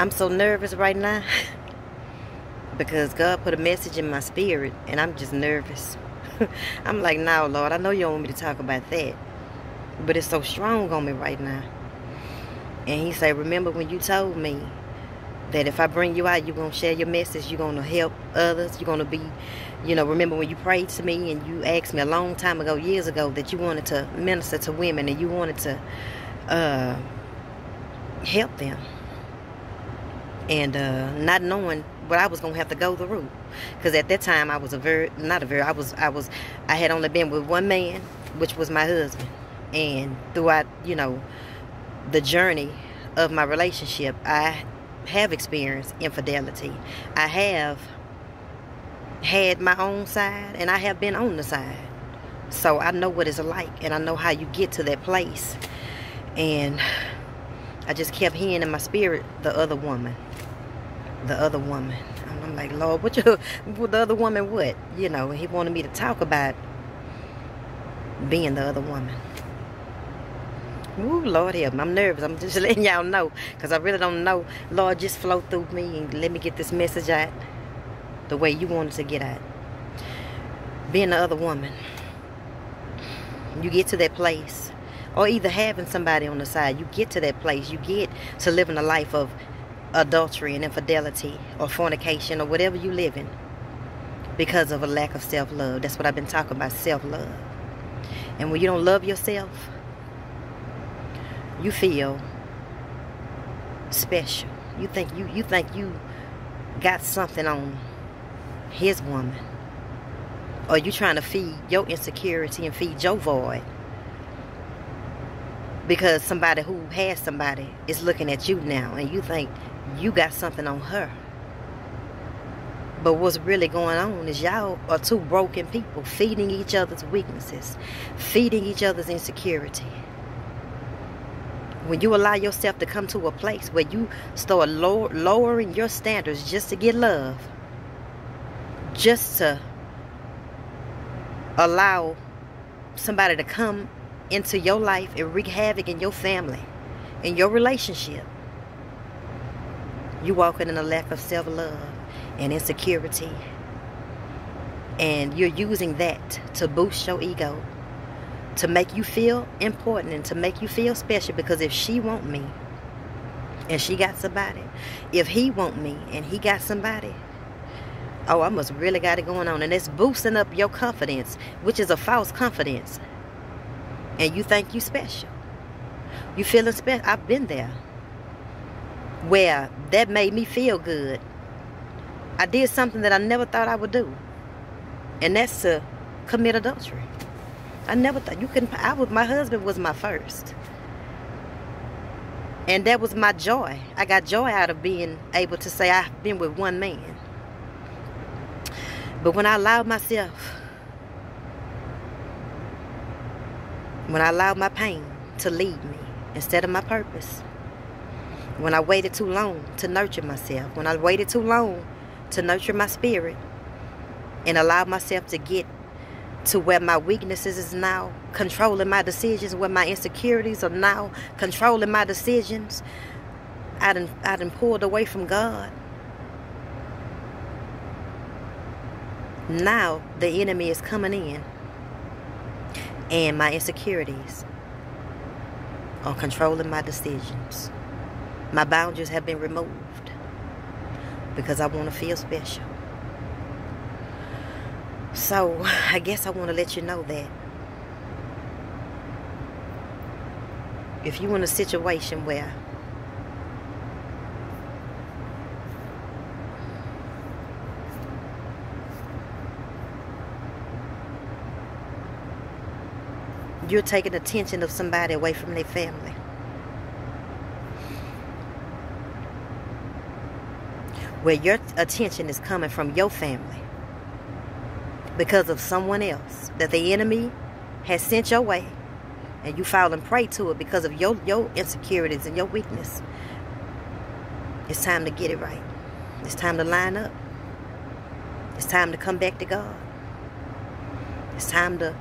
I'm so nervous right now because God put a message in my spirit and I'm just nervous. I'm like, no, Lord, I know you don't want me to talk about that, but it's so strong on me right now. And he said, remember when you told me that if I bring you out, you're going to share your message, you're going to help others, you're going to be, remember when you prayed to me and you asked me a long time ago, years ago, that you wanted to minister to women and you wanted to help them. And not knowing what I was going to have to go through. Because at that time, I had only been with one man, which was my husband. And throughout, the journey of my relationship, I have experienced infidelity. I have had my own side and I have been on the side. So I know what it's like and I know how you get to that place. And I just kept hearing in my spirit, the other woman. The other woman. And I'm like, Lord, what the other woman what? He wanted me to talk about being the other woman. Ooh, Lord help me. I'm nervous. I'm just letting y'all know because I really don't know. Lord, just flow through me and let me get this message out the way you wanted to get out. Being the other woman. You get to that place, or either having somebody on the side, you get to that place. You get to living a life of adultery and infidelity or fornication or whatever you live in because of a lack of self-love. That's what I've been talking about, self-love. And when you don't love yourself, you feel special. You think you got something on his woman. Or you trying to feed your insecurity and feed your void. Because somebody who has somebody is looking at you now and you think you got something on her. But what's really going on is y'all are two broken people feeding each other's weaknesses, feeding each other's insecurity. When you allow yourself to come to a place where you start lowering your standards just to get love, just to allow somebody to come into your life and wreak havoc in your family, in your relationship, you walking in a lack of self-love and insecurity, and you're using that to boost your ego, to make you feel important and to make you feel special. Because if she want me and she got somebody, if he want me and he got somebody, oh, I must really got it going on. And it's boosting up your confidence, which is a false confidence. And you think you special. You feeling special. I've been there where that made me feel good. I did something that I never thought I would do, and that's to commit adultery. I never thought you couldn't. My husband was my first. And that was my joy. I got joy out of being able to say I've been with one man. But when I allowed myself, when I allowed my pain to lead me instead of my purpose, when I waited too long to nurture myself, when I waited too long to nurture my spirit and allowed myself to get to where my weaknesses is now controlling my decisions, where my insecurities are now controlling my decisions, I done pulled away from God. Now the enemy is coming in and my insecurities are controlling my decisions. My boundaries have been removed because I want to feel special. So I guess I want to let you know that if you're in a situation where you're taking attention of somebody away from their family, where your attention is coming from your family because of someone else that the enemy has sent your way, and you falling prey to it because of your insecurities and your weakness, it's time to get it right. It's time to line up. It's time to come back to God. It's time to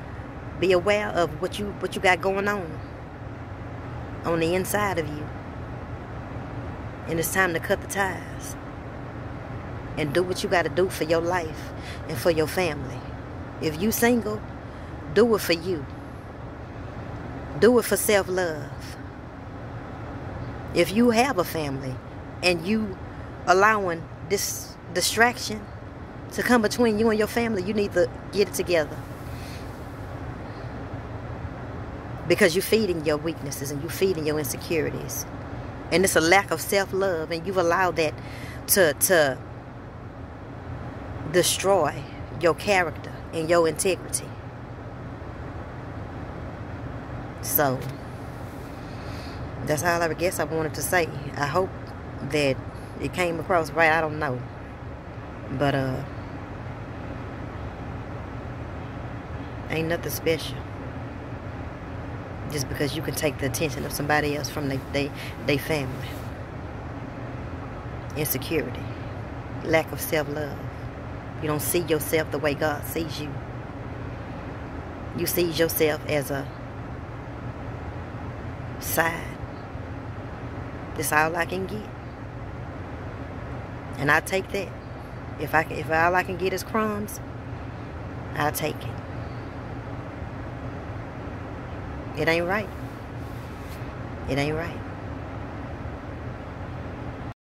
be aware of what you got going on the inside of you. And it's time to cut the ties. And do what you got to do for your life and for your family. If you single, do it for you. Do it for self-love. If you have a family and you allowing this distraction to come between you and your family, you need to get it together. Because you're feeding your weaknesses and you're feeding your insecurities. And it's a lack of self-love, and you've allowed that to destroy your character and your integrity. So that's all I guess I wanted to say. I hope that it came across right. I don't know. But ain't nothing special. Just because you can take the attention of somebody else from their family. Insecurity. Lack of self-love. You don't see yourself the way God sees you. You see yourself as a side. That's all I can get. And I take that. If all I can get is crumbs, I'll take it. It ain't right. It ain't right.